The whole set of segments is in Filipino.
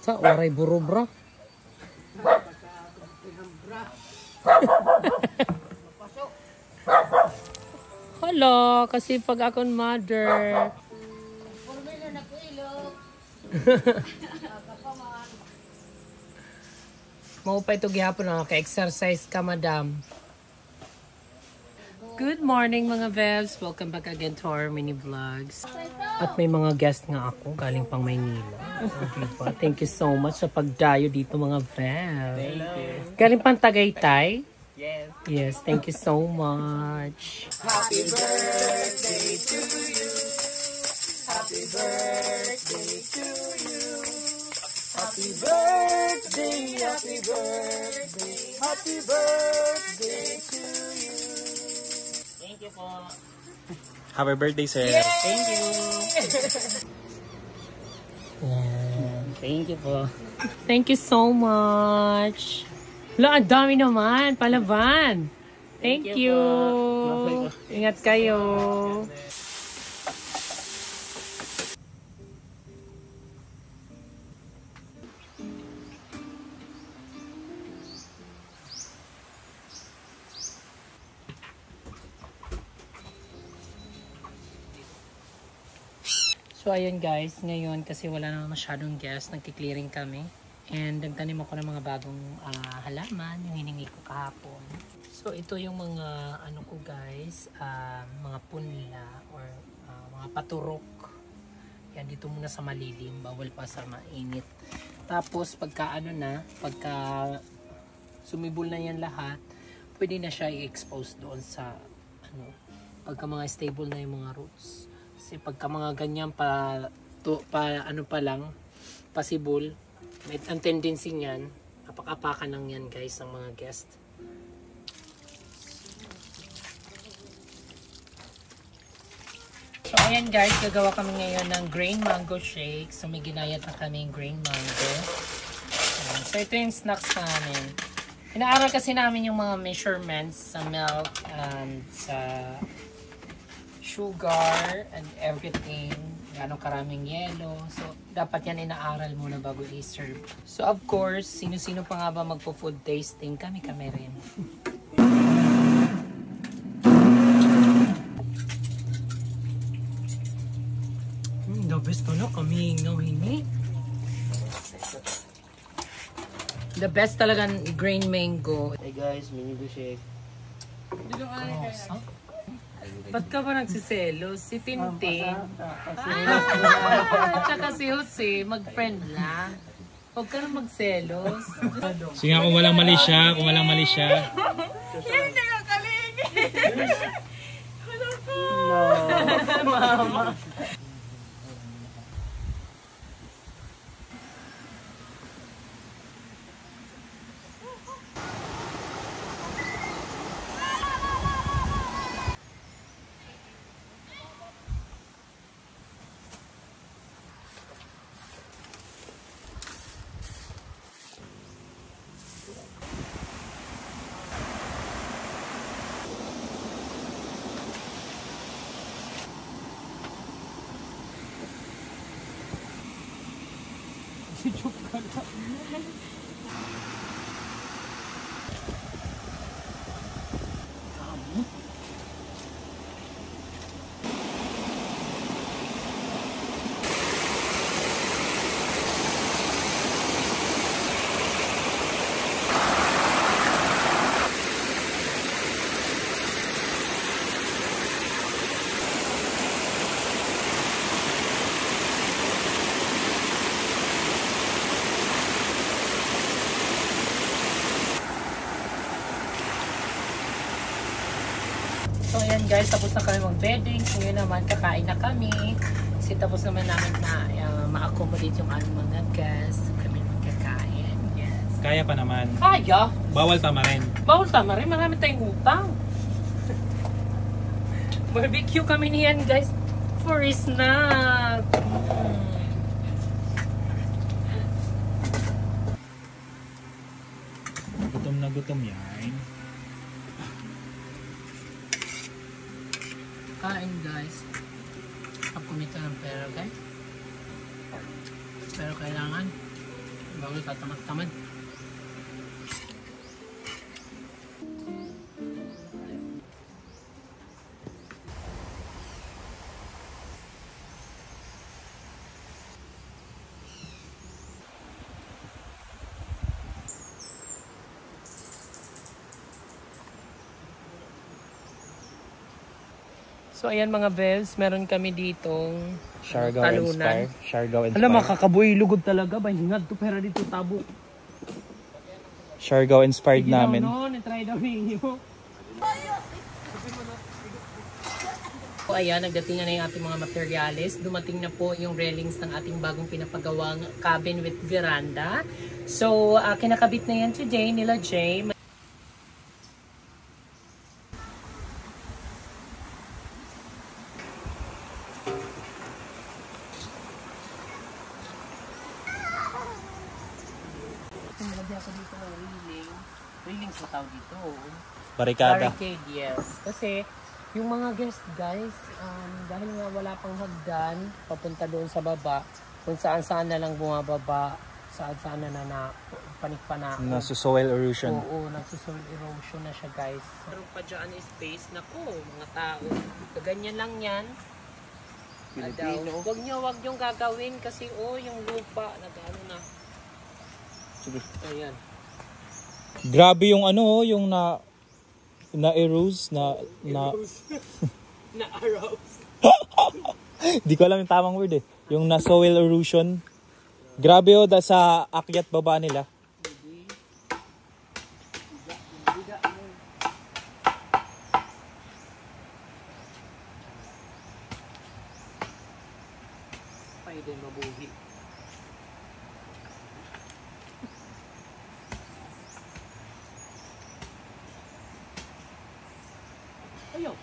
Sa waray burubra. Hello, kasi pag akong mother. Mau pa ito gihapon na ka-exercise ka, madam. Good morning mga Vebs! Welcome back again to our mini vlogs. At may mga guest nga ako galing pang Maynila. Diba? Thank you so much sa pagdayo dito mga Vebs. Thank you. Galing pang Tagaytay? Yes. Yes, thank you so much. Happy birthday to you. Happy birthday to you. Happy birthday, happy birthday, happy birthday to you. Thank you po. Happy birthday, sir. Yay! Thank you. Thank you po. Thank you so much. Wala, ang dami naman. Palaban. Thank you. Ingat kayo. So ayun guys, ngayon kasi wala naman masyadong guest, nagki-clearing kami. And nagtanim ako ng mga bagong halaman, yung hiningi ko kahapon. So ito yung mga ano ko guys, mga punla or mga paturok. Yan dito muna sa malilim, bawal pa sa mainit. Tapos pagka ano na, pagka sumibol na yan lahat, pwede na siya i-expose doon sa ano, pagka mga stable na yung mga roots. Kasi pagka mga ganyan ano pa lang, possible, may ang tendency niyan, apak-apakan lang yan guys ng mga guest. So ayan guys, gagawa kami ngayon ng green mango shake. So may ginayat na kami green mango. Ayan. So ito yung snacks namin. Inaaral kasi namin yung mga measurements sa milk and sa sugar and everything, gano'ng karaming yelo. So, dapat yan inaaral muna bago i-serve. So, of course, sino-sino pa nga ba magpo-food tasting? Kami rin. The best ko na kami hini. The best talaga green mango. Hey guys, mini shake. Ba't ka ba nagsiselos? Si Tintin. Tsaka si Jose, mag-friend lang. Huwag ka na magselos. Sige nga, kung walang mali siya, Hindi ka kalingin! Mama. So ayan guys, tapos na kami mag-bedding. So yun naman, kakain na kami. Kasi tapos naman namin na ma-accommodate yung aming mga guests. Kami magkakain. Yes. Kaya pa naman. Kaya? Bawal tama rin. Bawal tama rin. Marami tayong utang. Barbecue kami niyan guys. For snack. Gutom na gutom yan. Kain guys. Ako nito ng pera guys. Pero kailangan Bangon ka, tamad-tamad. So ayan mga Vels, meron kami ditong Siargao talunan. Inspire. Siargao Inspire. Alam, makakabuhi lugod talaga. Ba, hingad to, pero dito tabo. Siargao inspired Sige namin. daw, no, try daw ninyo. So ayan, nagdating na yung ating mga materials. Dumating na po yung railings ng ating bagong pinapagawang cabin with veranda. So, kinakabit na yan si Jay, nila Jay. Nilagyan ko dito ng railing. Railings na tawag dito. Barikada. Barricade, yes. Kasi yung mga guest guys, dahil nga wala pang hagdan, papunta doon sa baba, kung saan-saan na lang bumababa, saan-saan na panikpanako. Nasa-soil erosion. Oo, nagsusoil erosion na siya guys. Meron pa dyan space na po, mga tao. Ganyan lang yan. Pilipino. Huwag niyong gagawin kasi yung lupa, nag-ano na. Sige. Ayan. Grabe yung yung na-erose, Na-arouse. Di ko alam yung tamang word eh. Yung na-soil erosion. Grabe sa akyat baba nila. Pwede mabuhi. Ayaw.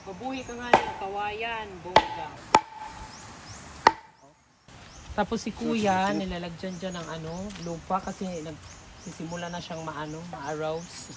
Mabuhi ka nga niya, kawayan, bongga. Tapos si kuya, nilalagyan dyan ng lupa kasi nagsisimula na siyang ma-arouse.